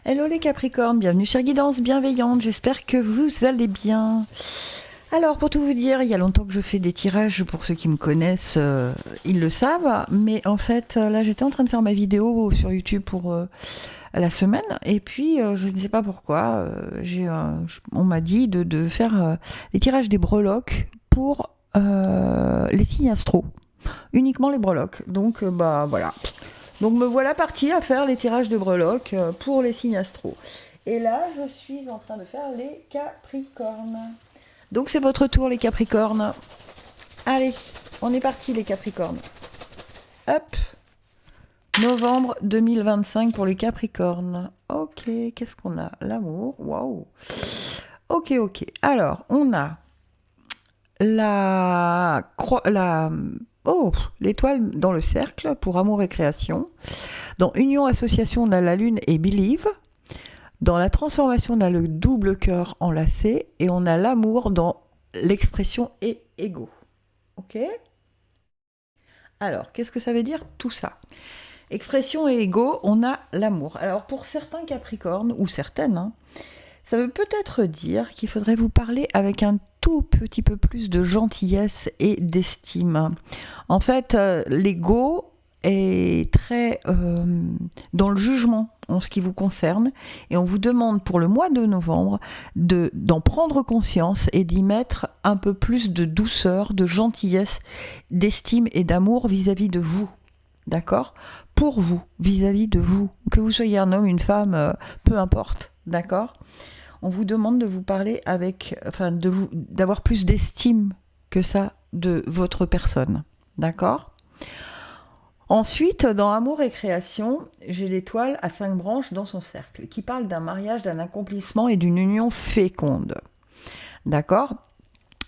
Hello les Capricornes, bienvenue sur Guidance Bienveillante, j'espère que vous allez bien. Alors pour tout vous dire, il y a longtemps que je fais des tirages, pour ceux qui me connaissent, ils le savent, mais en fait là j'étais en train de faire ma vidéo sur YouTube pour la semaine, et puis je ne sais pas pourquoi, on m'a dit de faire les tirages des breloques pour les signes astro, uniquement les breloques, donc bah voilà. Donc me voilà partie à faire les tirages de breloques pour les signes astro. Et là, je suis en train de faire les Capricornes. Donc c'est votre tour les Capricornes. Allez, on est parti les Capricornes. Hop. Novembre 2025 pour les Capricornes. Ok, qu'est-ce qu'on a? L'amour, waouh. Ok. Alors, on a l'étoile dans le cercle pour amour et création. Dans union, association, on a la lune et believe. Dans la transformation, on a le double cœur enlacé. Et on a l'amour dans l'expression et ego. Ok ? Alors, qu'est-ce que ça veut dire tout ça ? Expression et ego, on a l'amour. Alors, pour certains Capricornes, ou certaines, ça veut peut-être dire qu'il faudrait vous parler avec un tout petit peu plus de gentillesse et d'estime. En fait, l'ego est très dans le jugement en ce qui vous concerne, et on vous demande pour le mois de novembre d'en prendre conscience et d'y mettre un peu plus de douceur, de gentillesse, d'estime et d'amour vis-à-vis de vous. D'accord ? Pour vous, vis-à-vis de vous. Que vous soyez un homme, une femme, peu importe. D'accord ? On vous demande de vous parler d'avoir plus d'estime que ça de votre personne. D'accord ? Ensuite, dans Amour et création, j'ai l'étoile à 5 branches dans son cercle, qui parle d'un mariage, d'un accomplissement et d'une union féconde. D'accord ?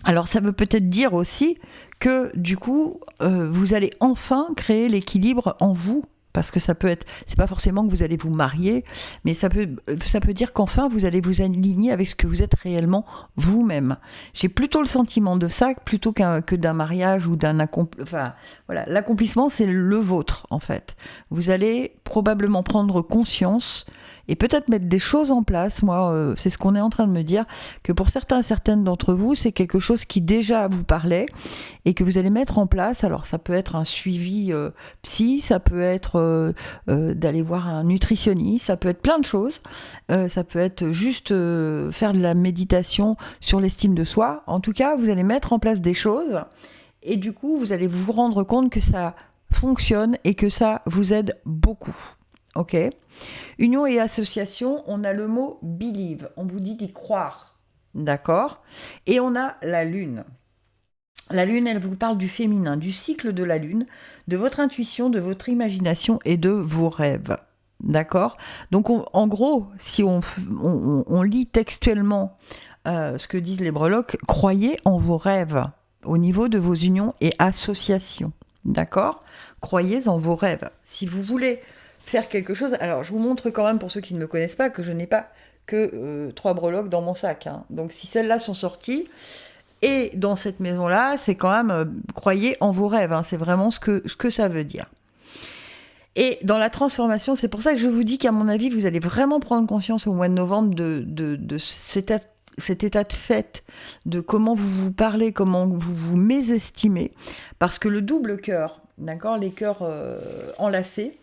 Alors ça veut peut-être dire aussi que du coup, vous allez enfin créer l'équilibre en vous. Parce que ça peut être, c'est pas forcément que vous allez vous marier, mais ça peut dire qu'enfin vous allez vous aligner avec ce que vous êtes réellement vous-même. J'ai plutôt le sentiment de ça plutôt que d'un mariage ou d'un accomplissement. Enfin, voilà, l'accomplissement c'est le vôtre en fait. Vous allez probablement prendre conscience et peut-être mettre des choses en place. Moi, c'est ce qu'on est en train de me dire, que pour certains et certaines d'entre vous, c'est quelque chose qui déjà vous parlait et que vous allez mettre en place. Alors, ça peut être un suivi psy, ça peut être d'aller voir un nutritionniste, ça peut être plein de choses. Ça peut être juste faire de la méditation sur l'estime de soi. En tout cas, vous allez mettre en place des choses et du coup, vous allez vous rendre compte que ça fonctionne et que ça vous aide beaucoup. Ok. Union et association, on a le mot believe. On vous dit d'y croire. D'accord ? Et on a la lune. La lune, elle vous parle du féminin, du cycle de la lune, de votre intuition, de votre imagination et de vos rêves. D'accord ? Donc, en gros, si on lit textuellement ce que disent les breloques, croyez en vos rêves au niveau de vos unions et associations. D'accord ? Croyez en vos rêves. Si vous voulez faire quelque chose. Alors, je vous montre quand même, pour ceux qui ne me connaissent pas, que je n'ai pas que 3 breloques dans mon sac. Donc, si celles-là sont sorties, et dans cette maison-là, c'est quand même, croyez en vos rêves. C'est vraiment ce que ça veut dire. Et dans la transformation, c'est pour ça que je vous dis qu'à mon avis, vous allez vraiment prendre conscience au mois de novembre de cet état de fait, de comment vous vous parlez, comment vous vous mésestimez. Parce que le double cœur, d'accord, les cœurs enlacés,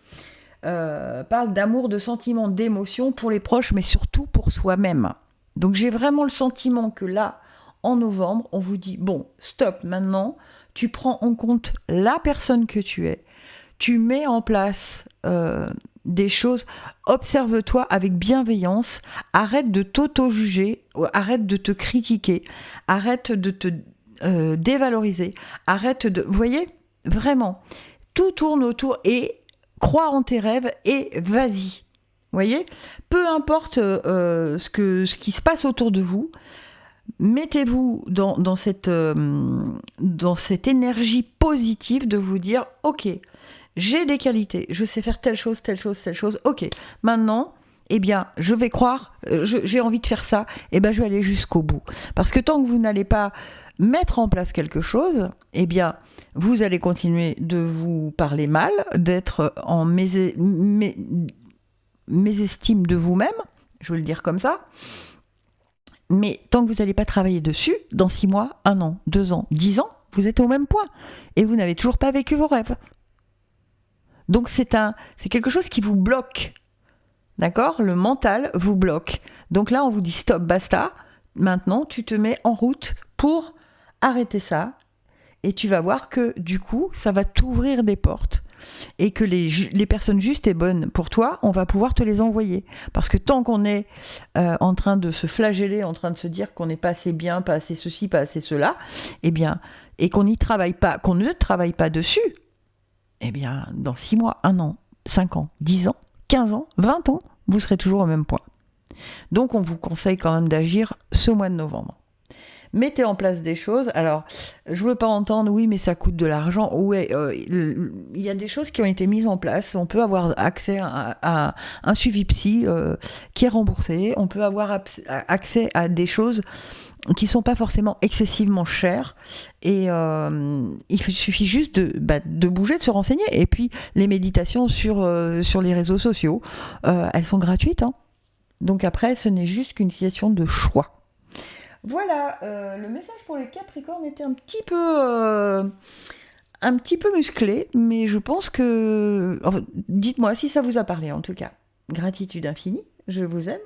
parle d'amour, de sentiments, d'émotions pour les proches, mais surtout pour soi-même. Donc j'ai vraiment le sentiment que là, en novembre, on vous dit, bon, stop, maintenant, tu prends en compte la personne que tu es, tu mets en place des choses, observe-toi avec bienveillance, arrête de t'auto-juger, arrête de te critiquer, arrête de te dévaloriser, arrête de... Vous voyez, vraiment, tout tourne autour et crois en tes rêves et vas-y. Vous voyez ? Peu importe ce qui se passe autour de vous, mettez-vous dans cette énergie positive de vous dire « Ok, j'ai des qualités, je sais faire telle chose, ok, maintenant, eh bien, je vais croire, j'ai envie de faire ça, eh bien, je vais aller jusqu'au bout. » Parce que tant que vous n'allez pas mettre en place quelque chose, eh bien, vous allez continuer de vous parler mal, d'être en mésestime de vous-même, je vais le dire comme ça, mais tant que vous n'allez pas travailler dessus, dans 6 mois, 1 an, 2 ans, 10 ans, vous êtes au même point. Et vous n'avez toujours pas vécu vos rêves. Donc c'est quelque chose qui vous bloque. D'accord ? Le mental vous bloque. Donc là, on vous dit stop, basta. Maintenant, tu te mets en route pour arrêter ça. Et tu vas voir que du coup, ça va t'ouvrir des portes. Et que les personnes justes et bonnes pour toi, on va pouvoir te les envoyer. Parce que tant qu'on est en train de se flageller, en train de se dire qu'on n'est pas assez bien, pas assez ceci, pas assez cela, eh bien, et qu'on n'y travaille pas, qu'on ne travaille pas dessus, eh bien, dans 6 mois, 1 an, 5 ans, 10 ans, 15 ans, 20 ans, vous serez toujours au même point. Donc, on vous conseille quand même d'agir ce mois de novembre. Mettez en place des choses. Alors, je ne veux pas entendre, oui, mais ça coûte de l'argent. Ouais, il y a des choses qui ont été mises en place. On peut avoir accès à un suivi psy qui est remboursé. On peut avoir accès à des choses qui ne sont pas forcément excessivement chères. Et il suffit juste de bouger, de se renseigner. Et puis, les méditations sur les réseaux sociaux, elles sont gratuites. Hein. Donc après, ce n'est juste qu'une question de choix. Voilà, le message pour les Capricornes était un petit peu musclé, mais je pense que... Enfin, dites-moi si ça vous a parlé en tout cas. Gratitude infinie, je vous aime